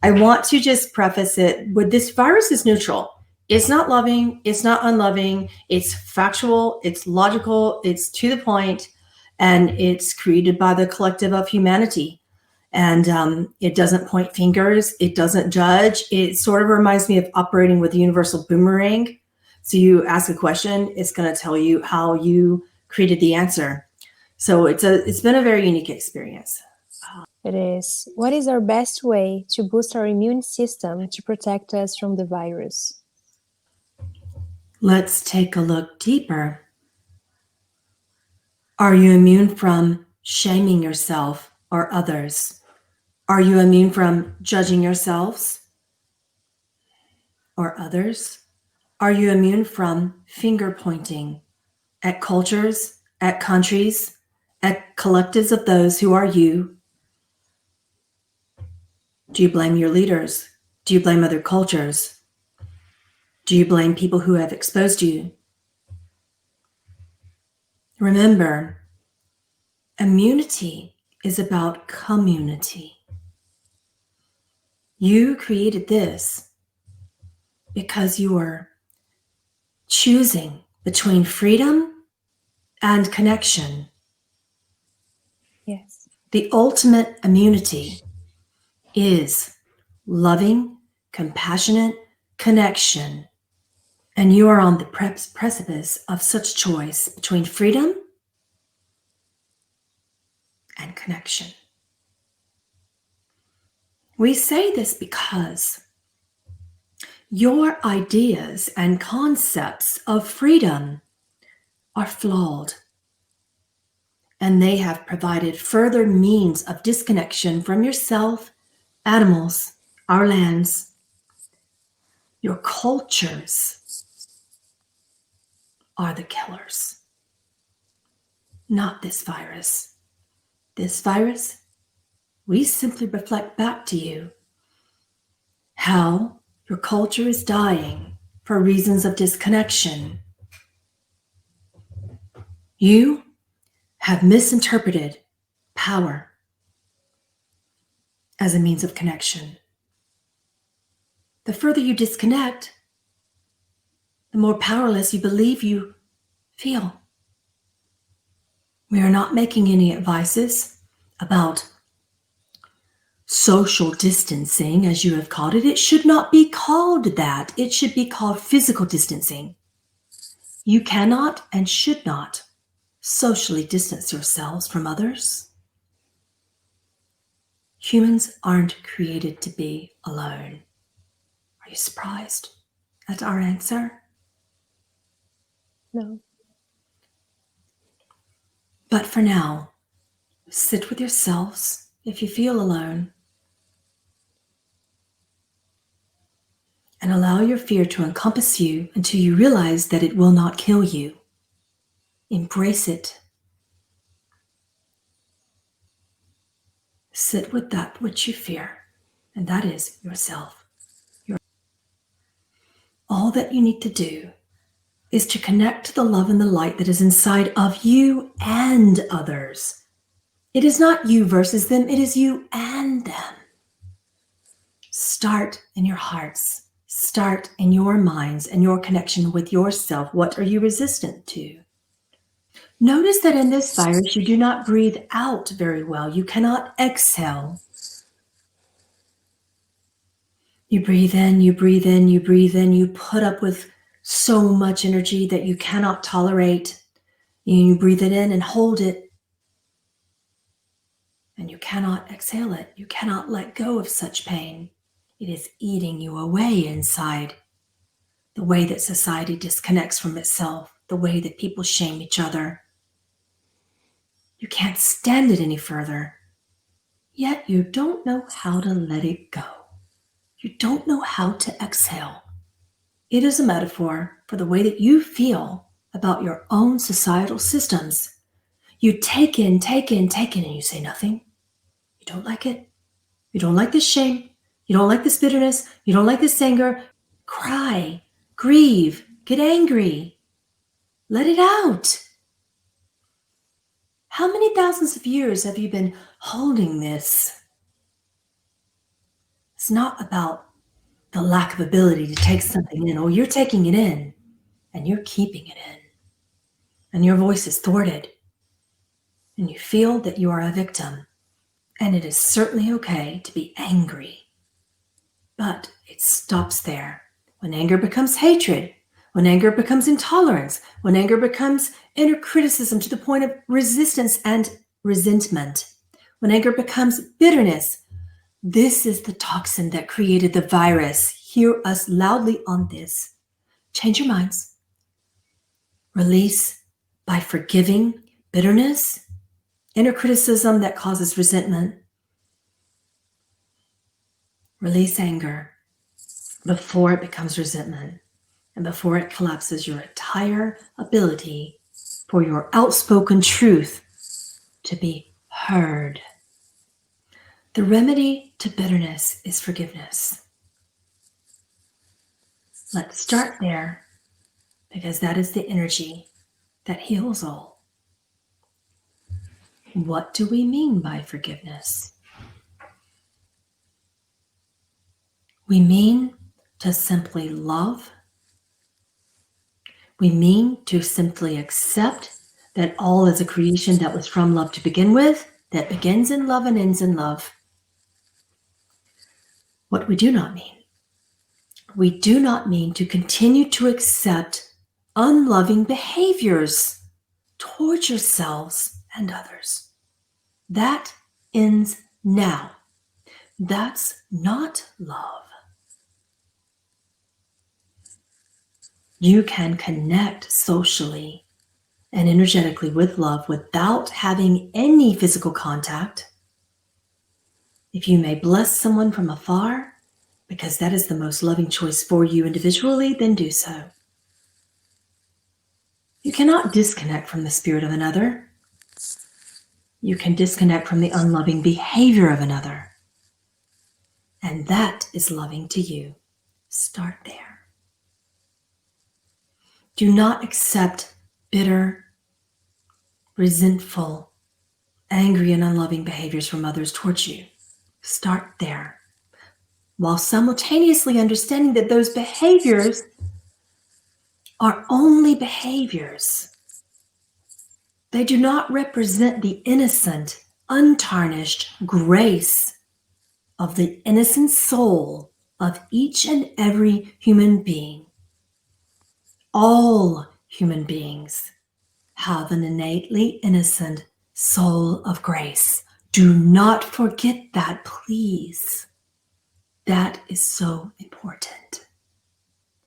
I want to just preface it with this virus is neutral. It's not loving. It's not unloving. It's factual. It's logical. It's to the point, and it's created by the collective of humanity. And it doesn't point fingers. It doesn't judge. It sort of reminds me of operating with a universal boomerang. So you ask a question, it's going to tell you how you created the answer. So it's been a very unique experience. It is. What is our best way to boost our immune system to protect us from the virus? Let's take a look deeper. Are you immune from shaming yourself or others? Are you immune from judging yourselves or others? Are you immune from finger pointing at cultures, at countries, at collectives of those who are you? Do you blame your leaders? Do you blame other cultures? Do you blame people who have exposed you? Remember, immunity is about community. You created this because you are choosing between freedom and connection. Yes. The ultimate immunity is loving, compassionate connection. And you are on the precipice of such choice between freedom and connection. We say this because your ideas and concepts of freedom are flawed, and they have provided further means of disconnection from yourself, animals, our lands, your cultures are the killers, not this virus. This virus, we simply reflect back to you how your culture is dying for reasons of disconnection. You have misinterpreted power as a means of connection. The further you disconnect, the more powerless you believe you feel. We are not making any advices about social distancing, as you have called it. It should not be called that. It should be called physical distancing. You cannot and should not socially distance yourselves from others. Humans aren't created to be alone. Are you surprised at our answer? No. But for now, sit with yourselves if you feel alone, and allow your fear to encompass you until you realize that it will not kill you. Embrace it. Sit with that which you fear, and that is yourself. All that you need to do is to connect to the love and the light that is inside of you and others. It is not you versus them, it is you and them. Start in your hearts. Start in your minds and your connection with yourself. What are you resistant to? Notice that in this virus, you do not breathe out very well. You cannot exhale. You breathe in, you breathe in, you breathe in. You put up with so much energy that you cannot tolerate. You breathe it in and hold it. And you cannot exhale it. You cannot let go of such pain. It is eating you away inside. The way that society disconnects from itself, the way that people shame each other. You can't stand it any further. Yet you don't know how to let it go. You don't know how to exhale. It is a metaphor for the way that you feel about your own societal systems. You take in, and you say nothing. You don't like it. You don't like this shame. You don't like this bitterness. You don't like this anger. Cry, grieve, get angry. Let it out. How many thousands of years have you been holding this? It's not about the lack of ability to take something in. Oh, you're taking it in and you're keeping it in. And your voice is thwarted. And you feel that you are a victim. And it is certainly okay to be angry. But it stops there. When anger becomes hatred, when anger becomes intolerance, when anger becomes inner criticism to the point of resistance and resentment, when anger becomes bitterness, this is the toxin that created the virus. Hear us loudly on this. Change your minds. Release by forgiving bitterness, inner criticism that causes resentment. Release anger before it becomes resentment and before it collapses your entire ability for your outspoken truth to be heard. The remedy to bitterness is forgiveness. Let's start there because that is the energy that heals all. What do we mean by forgiveness? We mean to simply love. We mean to simply accept that all is a creation that was from love to begin with, that begins in love and ends in love. What we do not mean to continue to accept unloving behaviors towards yourselves and others. That ends now. That's not love. You can connect socially and energetically with love without having any physical contact. If you may bless someone from afar, because that is the most loving choice for you individually, then do so. You cannot disconnect from the spirit of another. You can disconnect from the unloving behavior of another. And that is loving to you. Start there. Do not accept bitter, resentful, angry, and unloving behaviors from others towards you. Start there. While simultaneously understanding that those behaviors are only behaviors. They do not represent the innocent, untarnished grace of the innocent soul of each and every human being. All human beings have an innately innocent soul of grace. Do not forget that, please. That is so important.